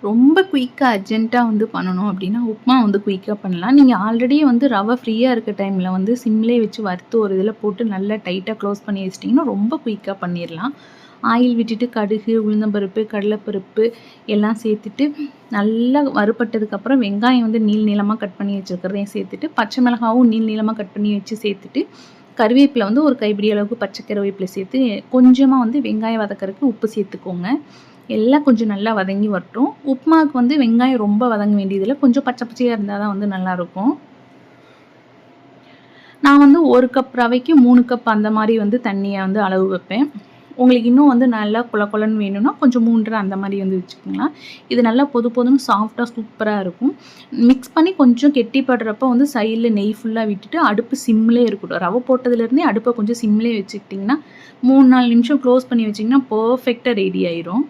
ரொம்ப குயிக்கா அர்ஜென்ட்டா வந்து பண்ணணும் அப்டின்னா, உப்மா வந்து குயிக்கா பண்ணலாம். நீங்க ஆல்ரெடி வந்து ரவ ஃப்ரீயா இருக்க டைம்ல வந்து சிம்லயே வச்சு வறுத்து ஒரு இதில போட்டு நல்லா டைட்டா க்ளோஸ் பண்ணி வச்சுட்டீங்கன்னா, ரொம்ப குயிக்கா பண்ணிர்லாம். ஆயில் விட்டுட்டு கடுகு, உளுந்தம்பருப்பு, கடலைப்பருப்பு எல்லாம் சேர்த்துட்டு நல்லா வறுபட்டதுக்கப்புறம் வெங்காயம் வந்து நீள நீளமா கட் பண்ணி வச்சிருக்கிறதையும் சேர்த்துட்டு, பச்சை மிளகாவும் நீள நீளமா கட் பண்ணி வச்சு சேர்த்துட்டு, கருவேப்பில வந்து ஒரு கைப்பிடி அளவுக்கு பச்சை கருவேப்பில சேர்த்து, கொஞ்சமா வந்து வெங்காயம் வதக்கறக்கு உப்பு சேர்த்துக்கோங்க. எல்லாம் கொஞ்சம் நல்லா வதங்கி வரட்டும். உப்புமாவுக்கு வந்து வெங்காயம் ரொம்ப வதங்க வேண்டியதில்ல. கொஞ்சம் பச்சை பச்சையா இருந்தா தான் வந்து நல்லாருக்கும். நான் வந்து 1 கப் ரவைக்கு 3 கப் அந்த மாரி வந்து தண்ணிய வந்து அளவு வைப்பேன். உங்களுக்கு இன்னும் வந்து நல்லா கொல கொலன்னு வேணும்னா, கொஞ்சம் 3 1/2 அந்த மாரி வந்து வச்சுக்கலாம். இது நல்லா பொது பொதுன்னு சாஃப்ட்டா சூப்பரா இருக்கும். மிக்ஸ் பண்ணி கொஞ்சம் கெட்டிப்படுறப்போ வந்து சைட்ல நெய் ஃபுல்லா விட்டுட்டு, அடுப்பு சிம்லயே இருக்கட்டும். ரவை போட்டதுலேருந்தே அடுப்ப கொஞ்சம் சிம்லயே வச்சுக்கிட்டிங்கன்னா, 3, 4 நிமிஷம் க்ளோஸ் பண்ணி வச்சீங்கன்னா, பெர்ஃபெக்ட்டா ரெடி ஆயிரும்.